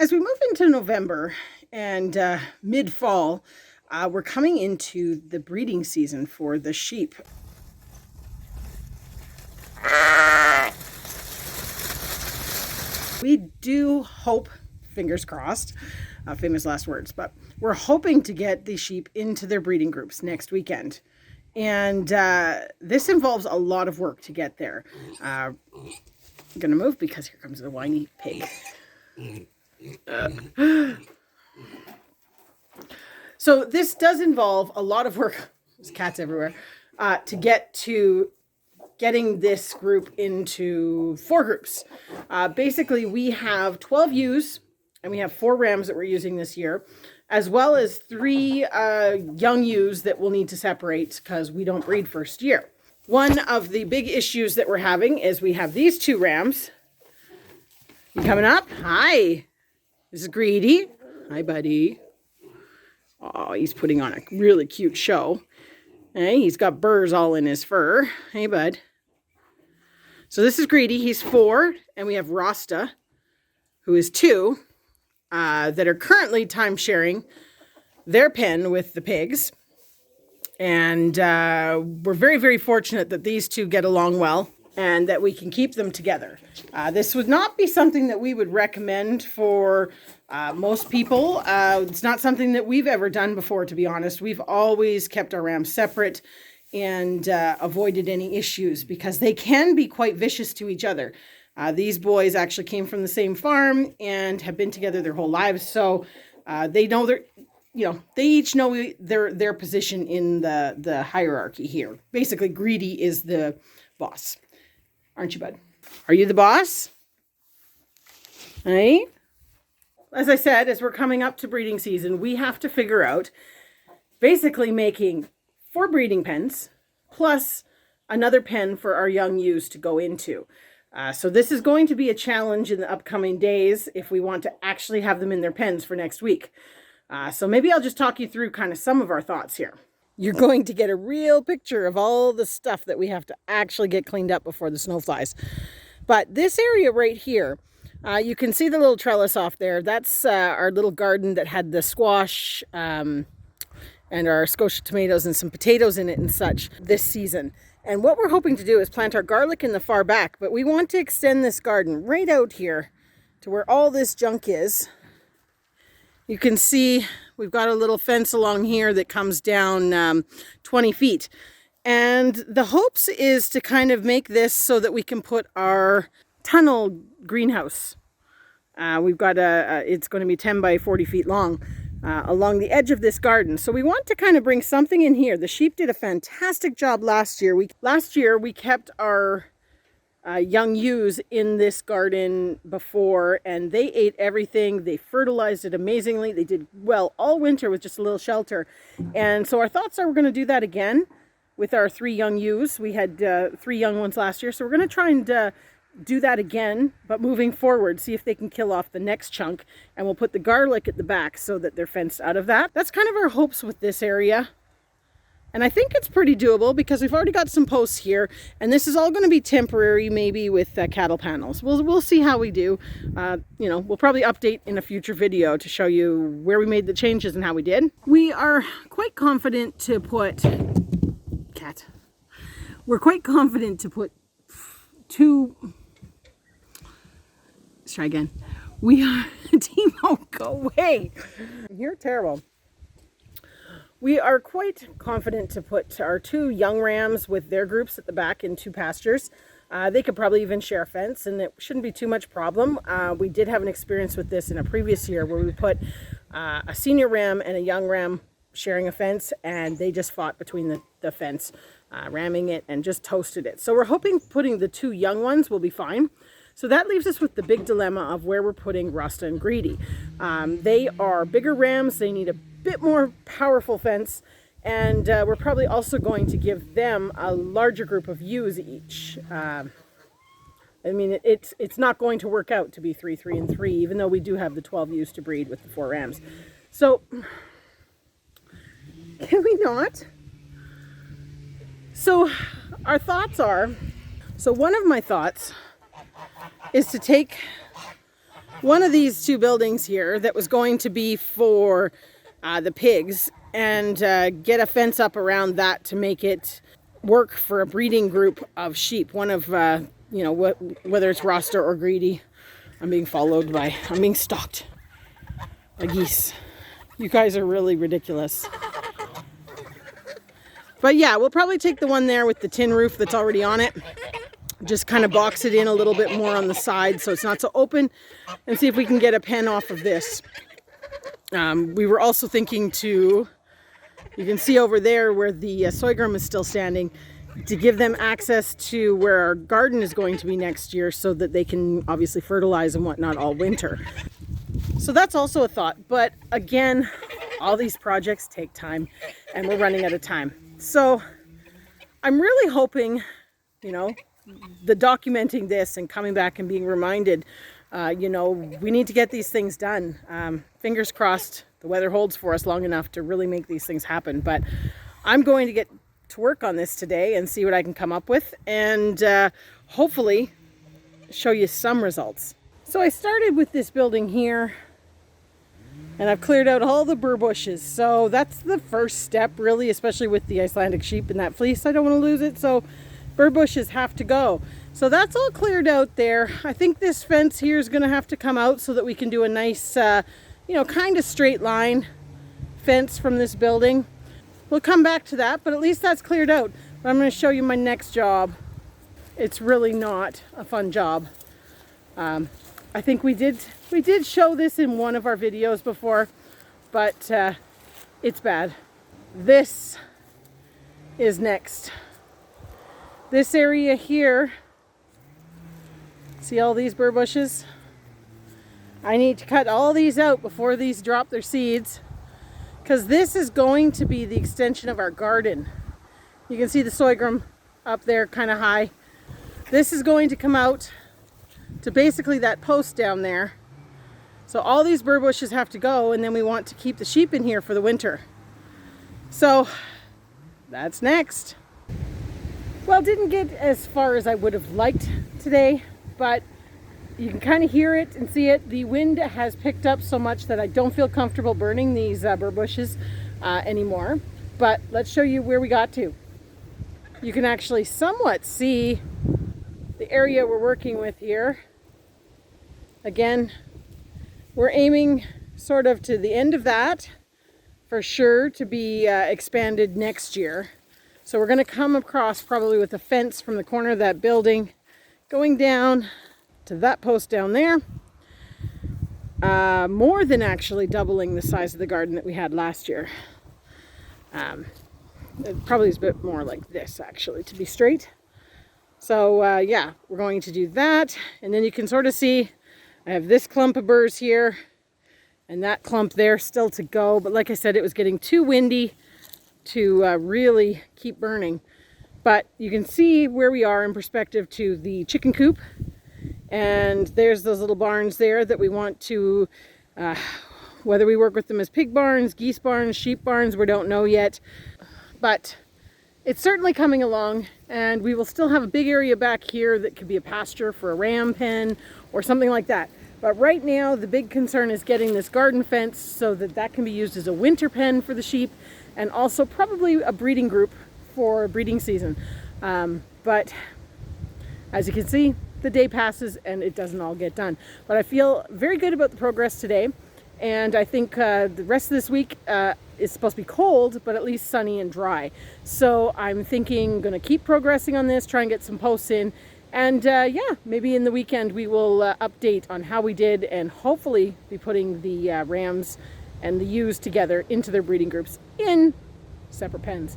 as we move into November and mid-fall, we're coming into the breeding season for the sheep. We do hope, fingers crossed, famous last words, but we're hoping to get the sheep into their breeding groups next weekend. And this involves a lot of work to get there. I'm going to move because here comes the whiny pig. So this does involve a lot of work, there's cats everywhere, to get to getting this group into 4 groups. Basically, we have 12 ewes and we have 4 rams that we're using this year, as well as 3 young ewes that we'll need to separate because we don't breed first year. One of the big issues that we're having is we have these 2 rams. You coming up? Hi. This is Greedy. Hi, buddy. Oh, he's putting on a really cute show. Hey, he's got burrs all in his fur. Hey, bud. So this is Greedy. He's 4. And we have Rasta, who is 2, that are currently time sharing their pen with the pigs. And we're very, very fortunate that these 2 get along well and that we can keep them together. This would not be something that we would recommend for most people. It's not something that we've ever done before, to be honest. We've always kept our rams separate and avoided any issues because they can be quite vicious to each other. These boys actually came from the same farm and have been together their whole lives. So they know they each know their position in the hierarchy here. Basically, Greedy is the boss. Aren't you, bud? Are you the boss? Hey? As I said, as we're coming up to breeding season, we have to figure out basically making 4 breeding pens plus another pen for our young ewes to go into. So this is going to be a challenge in the upcoming days if we want to actually have them in their pens for next week. So maybe I'll just talk you through kind of some of our thoughts here. You're going to get a real picture of all the stuff that we have to actually get cleaned up before the snow flies. But this area right here, you can see the little trellis off there. That's our little garden that had the squash and our Scotia tomatoes and some potatoes in it and such this season. And what we're hoping to do is plant our garlic in the far back, but we want to extend this garden right out here to where all this junk is. You can see we've got a little fence along here that comes down 20 feet. And the hopes is to kind of make this so that we can put our tunnel greenhouse. We've got it's going to be 10 by 40 feet long along the edge of this garden. So we want to kind of bring something in here. The sheep did a fantastic job last year. Last year we kept our young ewes in this garden before, and they ate everything. They fertilized it amazingly. They did well all winter with just a little shelter. And so our thoughts are we're going to do that again with our 3 young ewes. We had 3 young ones last year, so we're going to try and do that again, but moving forward, see if they can kill off the next chunk, and we'll put the garlic at the back so that they're fenced out of that. That's kind of our hopes with this area. And I think it's pretty doable because we've already got some posts here, and this is all going to be temporary, maybe with cattle panels. We'll see how we do. We'll probably update in a future video to show you where we made the changes and how we did. We are quite confident to put We're quite confident to put 2. Let's try again. We are Timo, go away. You're terrible. We are quite confident to put our 2 young rams with their groups at the back in 2 pastures. They could probably even share a fence, and it shouldn't be too much problem. We did have an experience with this in a previous year where we put a senior ram and a young ram sharing a fence, and they just fought between the fence, ramming it and just toasted it. So we're hoping putting the 2 young ones will be fine. So that leaves us with the big dilemma of where we're putting Rasta and Greedy. They are bigger rams. They need a bit more powerful fence, and we're probably also going to give them a larger group of ewes each. I mean, it's not going to work out to be 3, 3, and 3, even though we do have the 12 ewes to breed with the 4 rams. So can we not? So our thoughts are, so one of my thoughts is to take one of these two buildings here that was going to be for the pigs, and get a fence up around that to make it work for a breeding group of sheep. One of, you know, whether it's roster or greedy. I'm being stalked by geese. You guys are really ridiculous. But yeah, we'll probably take the one there with the tin roof that's already on it. Just kind of box it in a little bit more on the side so it's not so open, and see if we can get a pen off of this. We were also thinking to, you can see over there where the sorghum is still standing, to give them access to where our garden is going to be next year so that they can obviously fertilize and whatnot all winter. So that's also a thought. But again, all these projects take time and we're running out of time. So I'm really hoping, you know, the documenting this and coming back and being reminded, you know, we need to get these things done. Fingers crossed the weather holds for us long enough to really make these things happen. But I'm going to get to work on this today and see what I can come up with, and hopefully show you some results. So I started with this building here, and I've cleared out all the burr bushes. So that's the first step really, especially with the Icelandic sheep and that fleece. I don't want to lose it, so burr bushes have to go. So that's all cleared out there. I think this fence here is going to have to come out so that we can do a nice, you know, kind of straight line fence from this building. We'll come back to that, but at least that's cleared out. But I'm going to show you my next job. It's really not a fun job. I think we did show this in one of our videos before, but it's bad. This is next. This area here, see all these burr bushes? I need to cut all these out before these drop their seeds, because this is going to be the extension of our garden. You can see the sorghum up there kind of high. This is going to come out to basically that post down there. So all these burr bushes have to go, and then we want to keep the sheep in here for the winter. So that's next. Well, didn't get as far as I would have liked today, but you can kind of hear it and see it. The wind has picked up so much that I don't feel comfortable burning these burr bushes anymore. But let's show you where we got to. You can actually somewhat see the area we're working with here. Again, we're aiming sort of to the end of that for sure to be expanded next year. So we're going to come across probably with a fence from the corner of that building going down to that post down there. More than actually doubling the size of the garden that we had last year. It probably is a bit more like this actually, to be straight. So yeah, we're going to do that, and then you can sort of see I have this clump of burrs here and that clump there still to go, but like I said, it was getting too windy to really keep burning. But you can see where we are in perspective to the chicken coop, and there's those little barns there that we want to, whether we work with them as pig barns, geese barns, sheep barns, we don't know yet, but it's certainly coming along. And we will still have a big area back here that could be a pasture for a ram pen or something like that. But right now the big concern is getting this garden fence so that that can be used as a winter pen for the sheep, and also probably a breeding group for breeding season. But as you can see, the day passes and it doesn't all get done. But I feel very good about the progress today. And I think the rest of this week is supposed to be cold, but at least sunny and dry. So I'm thinking I'm going to keep progressing on this, try and get some posts in. And yeah, maybe in the weekend we will update on how we did, and hopefully be putting the rams and the ewes together into their breeding groups in separate pens.